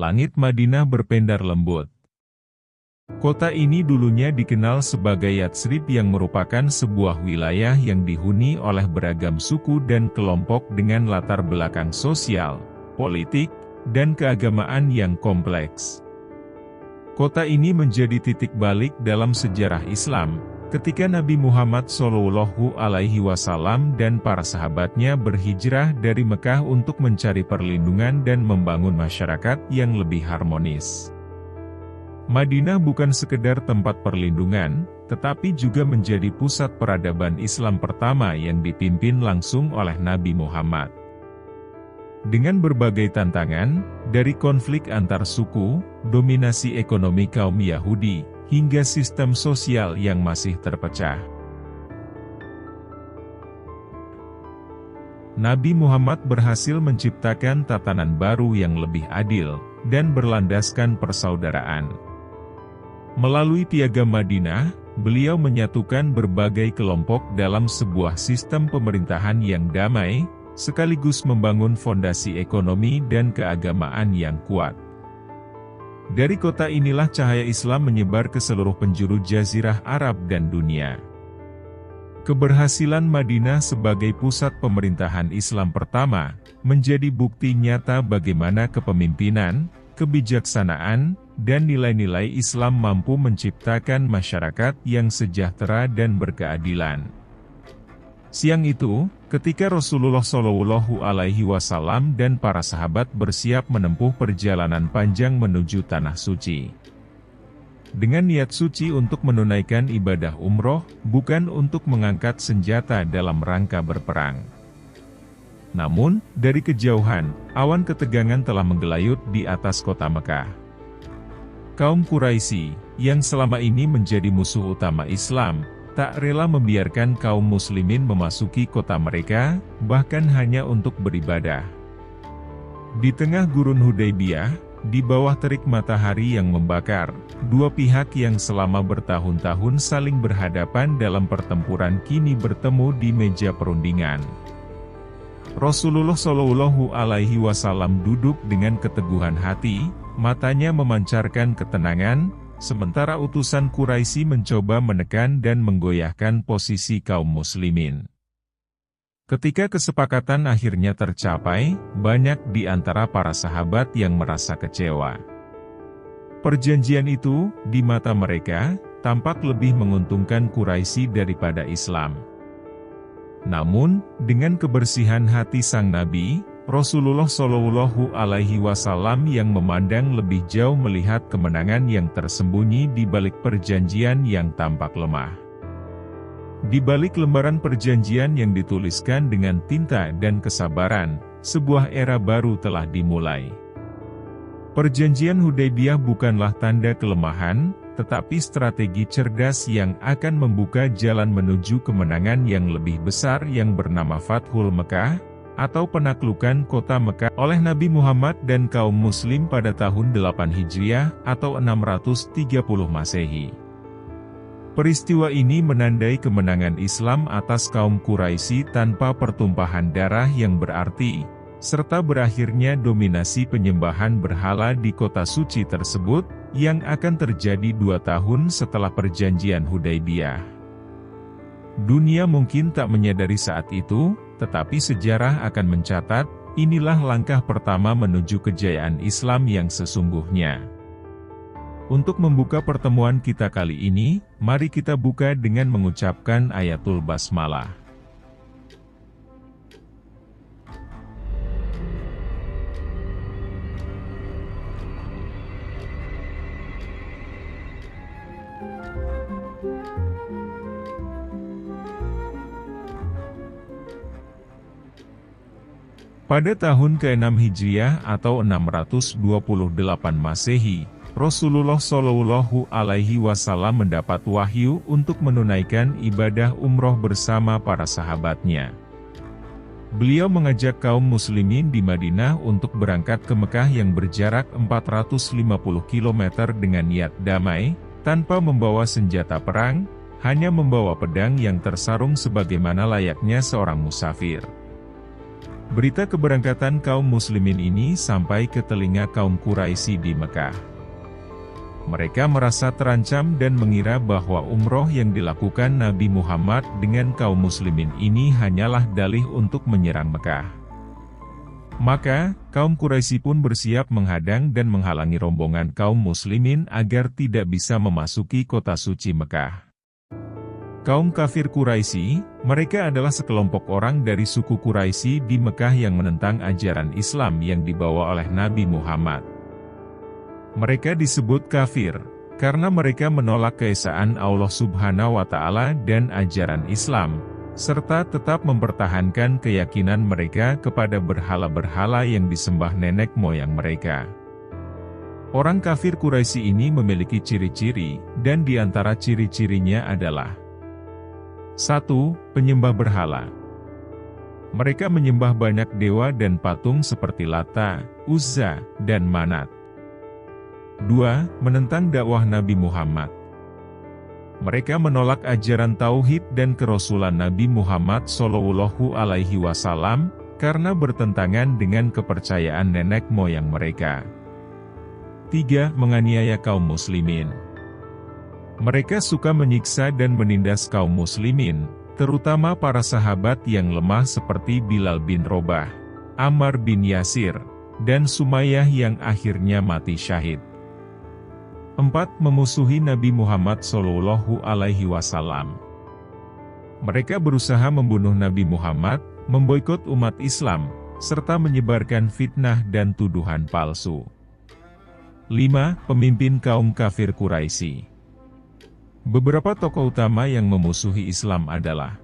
Langit Madinah berpendar lembut. Kota ini dulunya dikenal sebagai Yatsrib yang merupakan sebuah wilayah yang dihuni oleh beragam suku dan kelompok dengan latar belakang sosial, politik, dan keagamaan yang kompleks. Kota ini menjadi titik balik dalam sejarah Islam, ketika Nabi Muhammad SAW dan para sahabatnya berhijrah dari Mekah untuk mencari perlindungan dan membangun masyarakat yang lebih harmonis. Madinah bukan sekedar tempat perlindungan, tetapi juga menjadi pusat peradaban Islam pertama yang dipimpin langsung oleh Nabi Muhammad. Dengan berbagai tantangan, dari konflik antar suku, dominasi ekonomi kaum Yahudi, hingga sistem sosial yang masih terpecah, Nabi Muhammad berhasil menciptakan tatanan baru yang lebih adil, dan berlandaskan persaudaraan. Melalui Piagam Madinah, beliau menyatukan berbagai kelompok dalam sebuah sistem pemerintahan yang damai, sekaligus membangun fondasi ekonomi dan keagamaan yang kuat. Dari kota inilah cahaya Islam menyebar ke seluruh penjuru Jazirah Arab dan dunia. Keberhasilan Madinah sebagai pusat pemerintahan Islam pertama, menjadi bukti nyata bagaimana kepemimpinan, kebijaksanaan, dan nilai-nilai Islam mampu menciptakan masyarakat yang sejahtera dan berkeadilan. Siang itu, ketika Rasulullah SAW dan para sahabat bersiap menempuh perjalanan panjang menuju Tanah Suci. Dengan niat suci untuk menunaikan ibadah umroh, bukan untuk mengangkat senjata dalam rangka berperang. Namun, dari kejauhan, awan ketegangan telah menggelayut di atas kota Mekah. Kaum Quraisy, yang selama ini menjadi musuh utama Islam, tak rela membiarkan kaum muslimin memasuki kota mereka, bahkan hanya untuk beribadah. Di tengah gurun Hudaybiyah, di bawah terik matahari yang membakar, dua pihak yang selama bertahun-tahun saling berhadapan dalam pertempuran kini bertemu di meja perundingan. Rasulullah SAW duduk dengan keteguhan hati, matanya memancarkan ketenangan, sementara utusan Quraisy mencoba menekan dan menggoyahkan posisi kaum muslimin. Ketika kesepakatan akhirnya tercapai, banyak di antara para sahabat yang merasa kecewa. Perjanjian itu, di mata mereka, tampak lebih menguntungkan Quraisy daripada Islam. Namun, dengan kebersihan hati sang Nabi, Rasulullah SAW yang memandang lebih jauh melihat kemenangan yang tersembunyi di balik perjanjian yang tampak lemah. Di balik lembaran perjanjian yang dituliskan dengan tinta dan kesabaran, sebuah era baru telah dimulai. Perjanjian Hudaybiyah bukanlah tanda kelemahan, tetapi strategi cerdas yang akan membuka jalan menuju kemenangan yang lebih besar yang bernama Fathul Mekah, atau penaklukan kota Mekah oleh Nabi Muhammad dan kaum muslim pada tahun 8 Hijriah atau 630 Masehi. Peristiwa ini menandai kemenangan Islam atas kaum Quraisy tanpa pertumpahan darah yang berarti, serta berakhirnya dominasi penyembahan berhala di kota suci tersebut, yang akan terjadi 2 tahun setelah perjanjian Hudaybiyah. Dunia mungkin tak menyadari saat itu, tetapi sejarah akan mencatat, inilah langkah pertama menuju kejayaan Islam yang sesungguhnya. Untuk membuka pertemuan kita kali ini, mari kita buka dengan mengucapkan ayatul basmalah. Pada tahun ke-6 Hijriah atau 628 Masehi, Rasulullah SAW mendapat wahyu untuk menunaikan ibadah umroh bersama para sahabatnya. Beliau mengajak kaum muslimin di Madinah untuk berangkat ke Mekah yang berjarak 450 km dengan niat damai, tanpa membawa senjata perang, hanya membawa pedang yang tersarung sebagaimana layaknya seorang musafir. Berita keberangkatan kaum muslimin ini sampai ke telinga kaum Quraisy di Mekah. Mereka merasa terancam dan mengira bahwa umroh yang dilakukan Nabi Muhammad dengan kaum muslimin ini hanyalah dalih untuk menyerang Mekah. Maka, kaum Quraisy pun bersiap menghadang dan menghalangi rombongan kaum muslimin agar tidak bisa memasuki kota suci Mekah. Kaum kafir Quraisy, mereka adalah sekelompok orang dari suku Quraisy di Mekah yang menentang ajaran Islam yang dibawa oleh Nabi Muhammad. Mereka disebut kafir, karena mereka menolak keesaan Allah Subhanahu wa Ta'ala dan ajaran Islam, serta tetap mempertahankan keyakinan mereka kepada berhala-berhala yang disembah nenek moyang mereka. Orang kafir Quraisy ini memiliki ciri-ciri, dan di antara ciri-cirinya adalah 1. Penyembah berhala. Mereka menyembah banyak dewa dan patung seperti Lata, Uzza, dan Manat. 2. Menentang dakwah Nabi Muhammad. Mereka menolak ajaran tauhid dan kerasulan Nabi Muhammad Shallallahu Alaihi Wasallam karena bertentangan dengan kepercayaan nenek moyang mereka. 3. Menganiaya kaum muslimin. Mereka suka menyiksa dan menindas kaum muslimin, terutama para sahabat yang lemah seperti Bilal bin Robah, Ammar bin Yasir, dan Sumayyah yang akhirnya mati syahid. 4. Memusuhi Nabi Muhammad Shallallahu Alaihi Wasallam. Mereka berusaha membunuh Nabi Muhammad, memboikot umat Islam, serta menyebarkan fitnah dan tuduhan palsu. 5. Pemimpin kaum kafir Quraisy. Beberapa tokoh utama yang memusuhi Islam adalah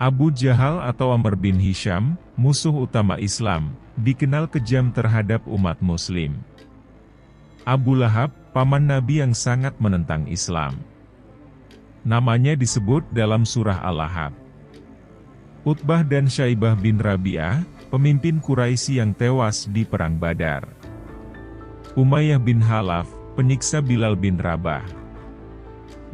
Abu Jahal atau Amr bin Hisham, musuh utama Islam, dikenal kejam terhadap umat Muslim. Abu Lahab, paman Nabi yang sangat menentang Islam. Namanya disebut dalam surah Al-Lahab. Utbah dan Syaibah bin Rabi'ah, pemimpin Quraisy yang tewas di Perang Badar. Umayyah bin Khalaf, penyiksa Bilal bin Rabah.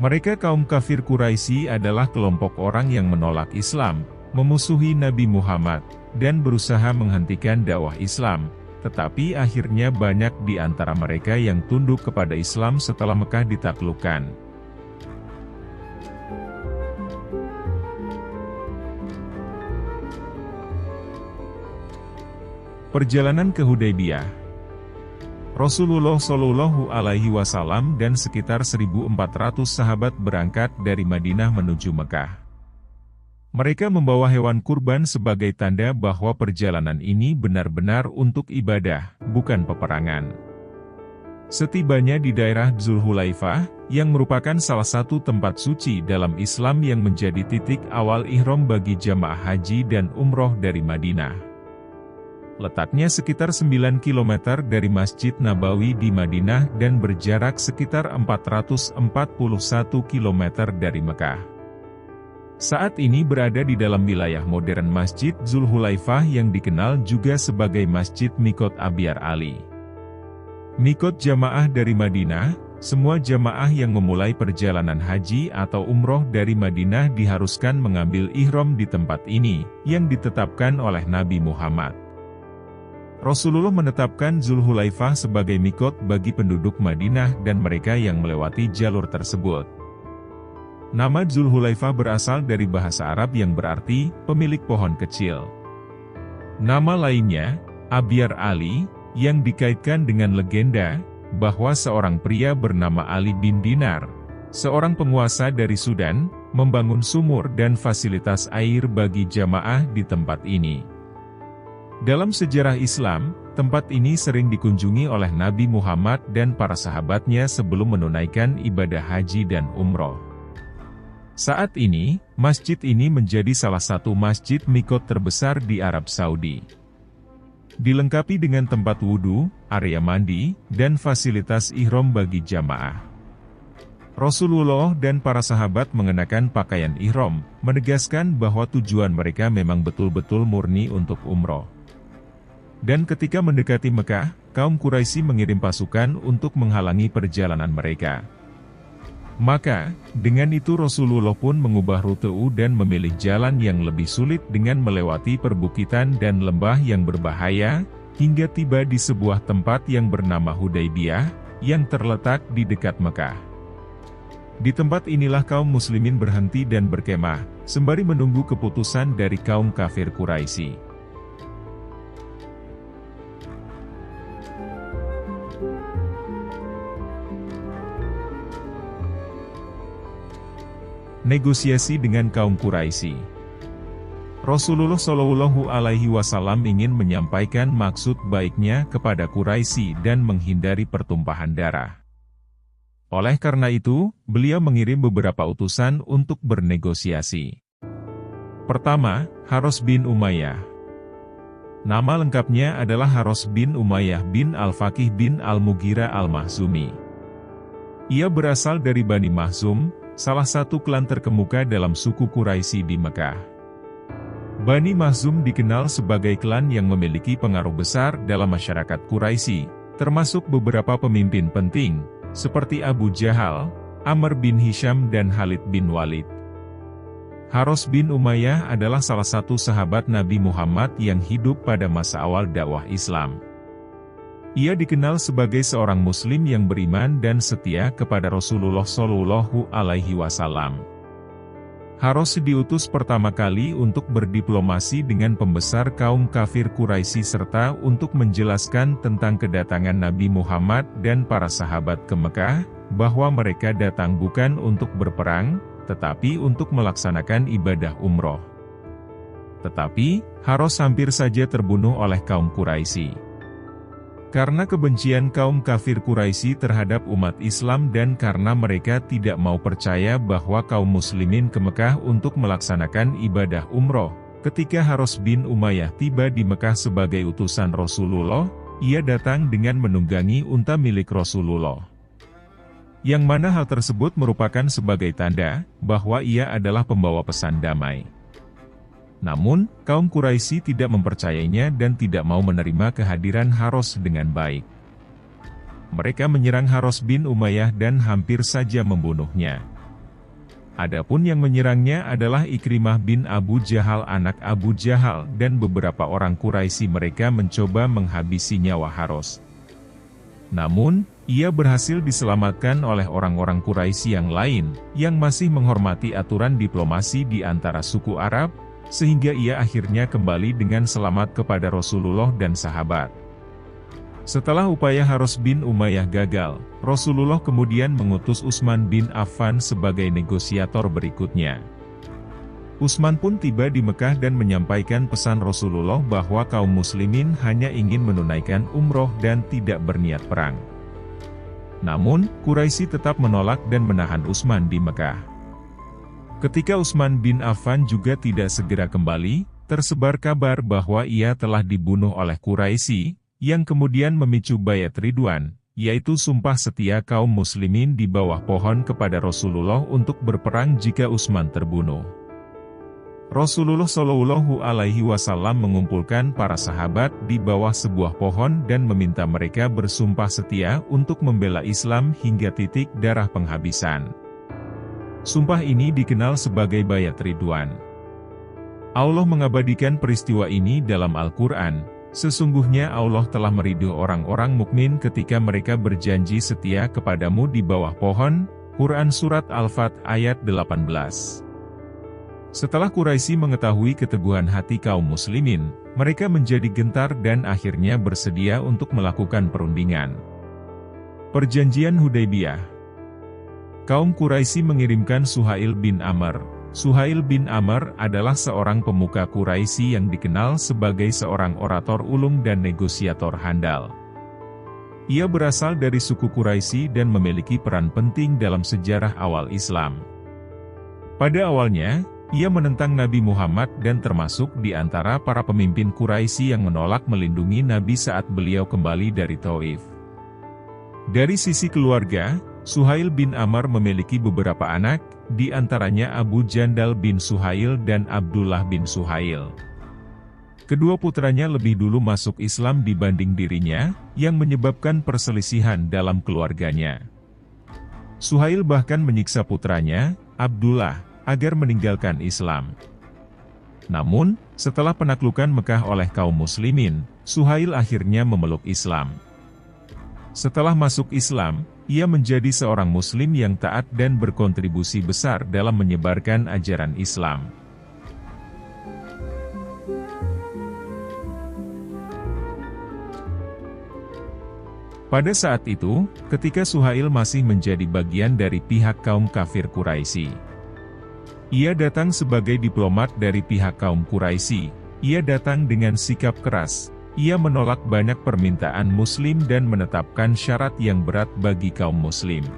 Mereka kaum kafir Quraisy adalah kelompok orang yang menolak Islam, memusuhi Nabi Muhammad, dan berusaha menghentikan dakwah Islam, tetapi akhirnya banyak di antara mereka yang tunduk kepada Islam setelah Mekah ditaklukkan. Perjalanan ke Hudaybiyah. Rasulullah Shallallahu Alaihi Wasallam dan sekitar 1.400 sahabat berangkat dari Madinah menuju Mekah. Mereka membawa hewan kurban sebagai tanda bahwa perjalanan ini benar-benar untuk ibadah, bukan peperangan. Setibanya di daerah Dzulhulaifah, yang merupakan salah satu tempat suci dalam Islam yang menjadi titik awal ihram bagi jamaah haji dan umroh dari Madinah. Letaknya sekitar 9 km dari Masjid Nabawi di Madinah dan berjarak sekitar 441 km dari Mekah. Saat ini berada di dalam wilayah modern Masjid Dzulhulaifah yang dikenal juga sebagai Masjid Miqat Abyar Ali. Miqat jamaah dari Madinah, semua jamaah yang memulai perjalanan haji atau umroh dari Madinah diharuskan mengambil ihram di tempat ini, yang ditetapkan oleh Nabi Muhammad. Rasulullah menetapkan Dzulhulaifah sebagai miqat bagi penduduk Madinah dan mereka yang melewati jalur tersebut. Nama Dzulhulaifah berasal dari bahasa Arab yang berarti, pemilik pohon kecil. Nama lainnya, Abyar Ali, yang dikaitkan dengan legenda, bahwa seorang pria bernama Ali bin Dinar, seorang penguasa dari Sudan, membangun sumur dan fasilitas air bagi jamaah di tempat ini. Dalam sejarah Islam, tempat ini sering dikunjungi oleh Nabi Muhammad dan para sahabatnya sebelum menunaikan ibadah haji dan umroh. Saat ini, masjid ini menjadi salah satu masjid miqat terbesar di Arab Saudi. Dilengkapi dengan tempat wudhu, area mandi, dan fasilitas ihram bagi jamaah. Rasulullah dan para sahabat mengenakan pakaian ihram, menegaskan bahwa tujuan mereka memang betul-betul murni untuk umroh. Dan ketika mendekati Mekah, kaum Quraisy mengirim pasukan untuk menghalangi perjalanan mereka. Maka, dengan itu Rasulullah pun mengubah rute dan memilih jalan yang lebih sulit dengan melewati perbukitan dan lembah yang berbahaya, hingga tiba di sebuah tempat yang bernama Hudaybiyah, yang terletak di dekat Mekah. Di tempat inilah kaum muslimin berhenti dan berkemah, sembari menunggu keputusan dari kaum kafir Quraisy. Negosiasi dengan kaum Quraisy. Rasulullah Shallallahu Alaihi Wasallam ingin menyampaikan maksud baiknya kepada Quraisy dan menghindari pertumpahan darah. Oleh karena itu, beliau mengirim beberapa utusan untuk bernegosiasi. Pertama, Haros bin Umayyah. Nama lengkapnya adalah Haros bin Umayyah bin Al-Faqih bin Al-Mughirah Al-Makhzumi. Ia berasal dari Bani Makhzum, salah satu klan terkemuka dalam suku Quraisy di Mekah. Bani Makhzum dikenal sebagai klan yang memiliki pengaruh besar dalam masyarakat Quraisy, termasuk beberapa pemimpin penting, seperti Abu Jahal, Amr bin Hisham dan Khalid bin Walid. Haros bin Umayyah adalah salah satu sahabat Nabi Muhammad yang hidup pada masa awal dakwah Islam. Ia dikenal sebagai seorang muslim yang beriman dan setia kepada Rasulullah Shallallahu Alaihi Wasallam. Haros diutus pertama kali untuk berdiplomasi dengan pembesar kaum kafir Quraisy serta untuk menjelaskan tentang kedatangan Nabi Muhammad dan para sahabat ke Mekah, bahwa mereka datang bukan untuk berperang, tetapi untuk melaksanakan ibadah umroh. Tetapi, Haros hampir saja terbunuh oleh kaum Quraisy. Karena kebencian kaum kafir Quraisy terhadap umat Islam dan karena mereka tidak mau percaya bahwa kaum muslimin ke Mekah untuk melaksanakan ibadah umroh, ketika Haros bin Umayyah tiba di Mekah sebagai utusan Rasulullah, ia datang dengan menunggangi unta milik Rasulullah. Yang mana hal tersebut merupakan sebagai tanda bahwa ia adalah pembawa pesan damai. Namun, kaum Quraisy tidak mempercayainya dan tidak mau menerima kehadiran Haros dengan baik. Mereka menyerang Haros bin Umayyah dan hampir saja membunuhnya. Adapun yang menyerangnya adalah Ikrimah bin Abu Jahal anak Abu Jahal dan beberapa orang Quraisy. Mereka mencoba menghabisi nyawa Haros. Namun, ia berhasil diselamatkan oleh orang-orang Quraisy yang lain, yang masih menghormati aturan diplomasi di antara suku Arab, sehingga ia akhirnya kembali dengan selamat kepada Rasulullah dan sahabat. Setelah upaya Haros bin Umayyah gagal, Rasulullah kemudian mengutus Utsman bin Affan sebagai negosiator berikutnya. Utsman pun tiba di Mekah dan menyampaikan pesan Rasulullah bahwa kaum muslimin hanya ingin menunaikan umroh dan tidak berniat perang. Namun, Quraisy tetap menolak dan menahan Utsman di Mekah. Ketika Utsman bin Affan juga tidak segera kembali, tersebar kabar bahwa ia telah dibunuh oleh Quraisy, yang kemudian memicu Baiat Ridwan, yaitu sumpah setia kaum muslimin di bawah pohon kepada Rasulullah untuk berperang jika Utsman terbunuh. Rasulullah Shallallahu Alaihi Wasallam mengumpulkan para sahabat di bawah sebuah pohon dan meminta mereka bersumpah setia untuk membela Islam hingga titik darah penghabisan. Sumpah ini dikenal sebagai Baiat Ridwan. Allah mengabadikan peristiwa ini dalam Al-Quran. Sesungguhnya Allah telah meridho orang-orang mukmin ketika mereka berjanji setia kepadamu di bawah pohon. Quran Surat Al-Fat ayat 18. Setelah Quraisy mengetahui keteguhan hati kaum muslimin, mereka menjadi gentar dan akhirnya bersedia untuk melakukan perundingan. Perjanjian Hudaybiyah. Kaum Quraisy mengirimkan Suhail bin Amr. Suhail bin Amr adalah seorang pemuka Quraisy yang dikenal sebagai seorang orator ulung dan negosiator handal. Ia berasal dari suku Quraisy dan memiliki peran penting dalam sejarah awal Islam. Pada awalnya, ia menentang Nabi Muhammad dan termasuk di antara para pemimpin Quraisy yang menolak melindungi Nabi saat beliau kembali dari Thaif. Dari sisi keluarga, Suhail bin Amr memiliki beberapa anak, di antaranya Abu Jandal bin Suhail dan Abdullah bin Suhail. Kedua putranya lebih dulu masuk Islam dibanding dirinya, yang menyebabkan perselisihan dalam keluarganya. Suhail bahkan menyiksa putranya, Abdullah, agar meninggalkan Islam. Namun, setelah penaklukan Mekah oleh kaum muslimin, Suhail akhirnya memeluk Islam. Setelah masuk Islam, ia menjadi seorang muslim yang taat dan berkontribusi besar dalam menyebarkan ajaran Islam. Pada saat itu, ketika Suhail masih menjadi bagian dari pihak kaum kafir Quraisy, ia datang sebagai diplomat dari pihak kaum Quraisy. Ia datang dengan sikap keras. Ia menolak banyak permintaan Muslim dan menetapkan syarat yang berat bagi kaum Muslim.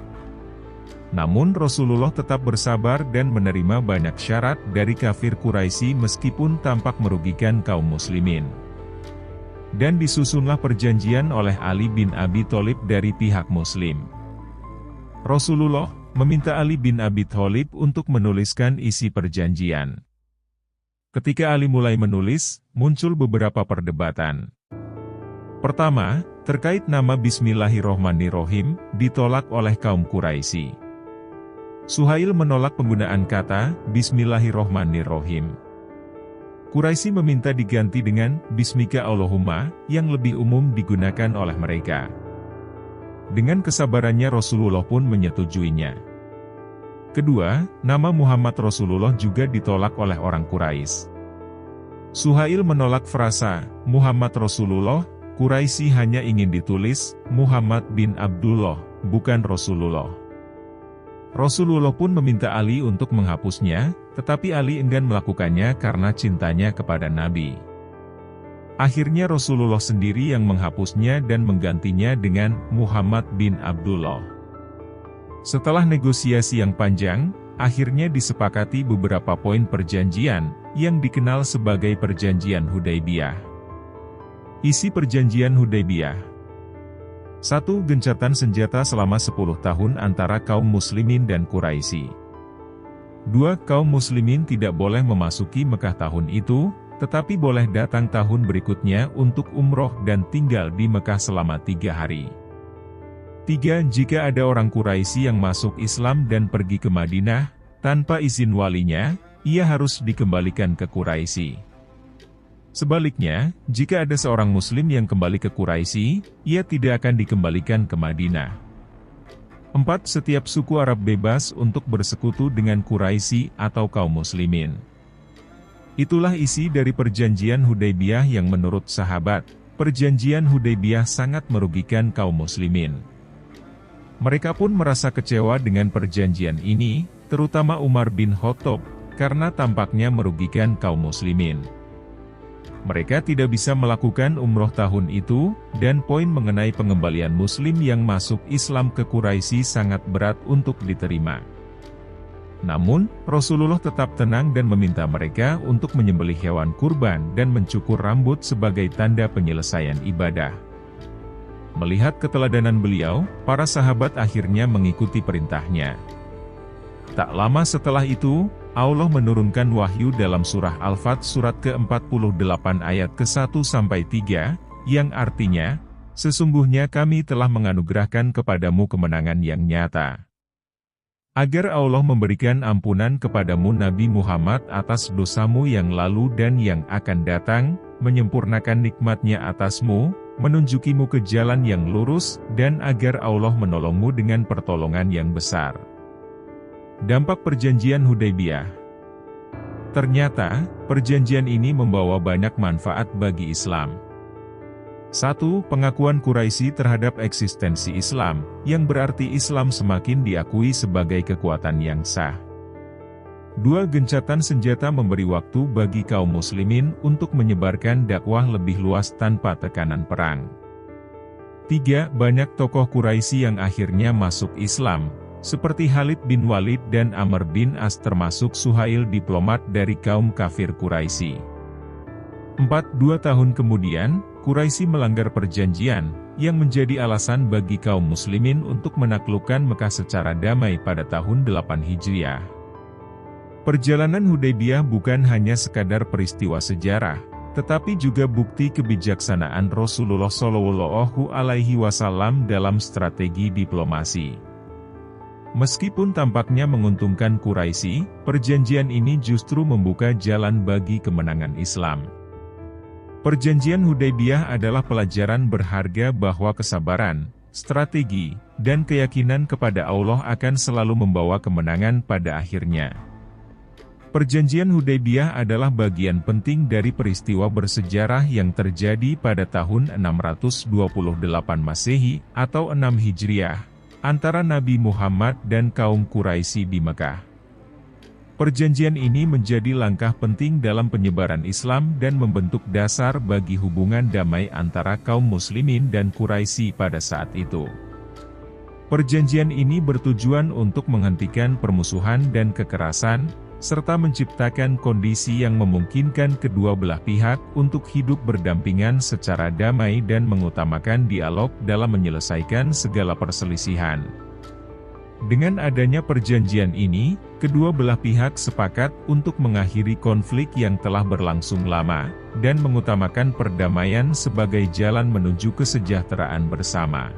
Namun Rasulullah tetap bersabar dan menerima banyak syarat dari kafir Quraisy meskipun tampak merugikan kaum Muslimin. Dan disusunlah perjanjian oleh Ali bin Abi Thalib dari pihak Muslim. Rasulullah meminta Ali bin Abi Thalib untuk menuliskan isi perjanjian. Ketika Ali mulai menulis, muncul beberapa perdebatan. Pertama, terkait nama Bismillahirrohmanirrohim, ditolak oleh kaum Quraisy. Suhail menolak penggunaan kata Bismillahirrohmanirrohim. Quraisy meminta diganti dengan Bismika Allahumma, yang lebih umum digunakan oleh mereka. Dengan kesabarannya Rasulullah pun menyetujuinya. Kedua, nama Muhammad Rasulullah juga ditolak oleh orang Quraisy. Suhail menolak frasa Muhammad Rasulullah. Quraisy hanya ingin ditulis Muhammad bin Abdullah, bukan Rasulullah. Rasulullah pun meminta Ali untuk menghapusnya, tetapi Ali enggan melakukannya karena cintanya kepada Nabi. Akhirnya Rasulullah sendiri yang menghapusnya dan menggantinya dengan Muhammad bin Abdullah. Setelah negosiasi yang panjang, akhirnya disepakati beberapa poin perjanjian, yang dikenal sebagai Perjanjian Hudaybiyah. Isi Perjanjian Hudaybiyah: 1. Gencatan senjata selama 10 tahun antara kaum muslimin dan Quraisy. 2. Kaum muslimin tidak boleh memasuki Mekah tahun itu, tetapi boleh datang tahun berikutnya untuk umroh dan tinggal di Mekah selama 3 hari. 3. Jika ada orang Quraisy yang masuk Islam dan pergi ke Madinah, tanpa izin walinya, ia harus dikembalikan ke Quraisy. Sebaliknya, jika ada seorang Muslim yang kembali ke Quraisy, ia tidak akan dikembalikan ke Madinah. 4. Setiap suku Arab bebas untuk bersekutu dengan Quraisy atau kaum muslimin. Itulah isi dari Perjanjian Hudaybiyah yang menurut sahabat, Perjanjian Hudaybiyah sangat merugikan kaum muslimin. Mereka pun merasa kecewa dengan perjanjian ini, terutama Umar bin Khattab, karena tampaknya merugikan kaum muslimin. Mereka tidak bisa melakukan umroh tahun itu, dan poin mengenai pengembalian muslim yang masuk Islam ke Quraisy sangat berat untuk diterima. Namun, Rasulullah tetap tenang dan meminta mereka untuk menyembelih hewan kurban dan mencukur rambut sebagai tanda penyelesaian ibadah. Melihat keteladanan beliau, para sahabat akhirnya mengikuti perintahnya. Tak lama setelah itu, Allah menurunkan wahyu dalam surah Al-Fat surat ke-48 ayat ke-1-3, yang artinya, sesungguhnya kami telah menganugerahkan kepadamu kemenangan yang nyata. Agar Allah memberikan ampunan kepadamu Nabi Muhammad atas dosamu yang lalu dan yang akan datang, menyempurnakan nikmatnya atasmu, menunjukimu ke jalan yang lurus, dan agar Allah menolongmu dengan pertolongan yang besar. Dampak Perjanjian Hudaybiyah. Ternyata, perjanjian ini membawa banyak manfaat bagi Islam. 1. Pengakuan Quraisy terhadap eksistensi Islam, yang berarti Islam semakin diakui sebagai kekuatan yang sah. 2. Gencatan senjata memberi waktu bagi kaum muslimin untuk menyebarkan dakwah lebih luas tanpa tekanan perang. 3. Banyak tokoh Quraisy yang akhirnya masuk Islam, seperti Khalid bin Walid dan Amr bin As, termasuk Suhail, diplomat dari kaum kafir Quraisy. 4. 2 tahun kemudian, Quraisy melanggar perjanjian, yang menjadi alasan bagi kaum muslimin untuk menaklukkan Mekah secara damai pada tahun 8 Hijriah. Perjalanan Hudaybiyah bukan hanya sekadar peristiwa sejarah, tetapi juga bukti kebijaksanaan Rasulullah Shallallahu Alaihi Wasallam dalam strategi diplomasi. Meskipun tampaknya menguntungkan Quraisy, perjanjian ini justru membuka jalan bagi kemenangan Islam. Perjanjian Hudaybiyah adalah pelajaran berharga bahwa kesabaran, strategi, dan keyakinan kepada Allah akan selalu membawa kemenangan pada akhirnya. Perjanjian Hudaybiyah adalah bagian penting dari peristiwa bersejarah yang terjadi pada tahun 628 Masehi atau 6 Hijriah, antara Nabi Muhammad dan kaum Quraisy di Mekah. Perjanjian ini menjadi langkah penting dalam penyebaran Islam dan membentuk dasar bagi hubungan damai antara kaum muslimin dan Quraisy pada saat itu. Perjanjian ini bertujuan untuk menghentikan permusuhan dan kekerasan, serta menciptakan kondisi yang memungkinkan kedua belah pihak untuk hidup berdampingan secara damai dan mengutamakan dialog dalam menyelesaikan segala perselisihan. Dengan adanya perjanjian ini, kedua belah pihak sepakat untuk mengakhiri konflik yang telah berlangsung lama, dan mengutamakan perdamaian sebagai jalan menuju kesejahteraan bersama.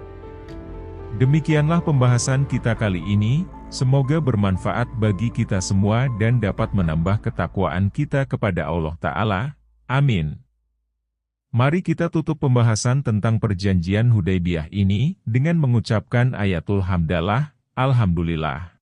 Demikianlah pembahasan kita kali ini, semoga bermanfaat bagi kita semua dan dapat menambah ketakwaan kita kepada Allah Ta'ala. Amin. Mari kita tutup pembahasan tentang perjanjian Hudaybiyah ini, dengan mengucapkan ayatul hamdalah, Alhamdulillah.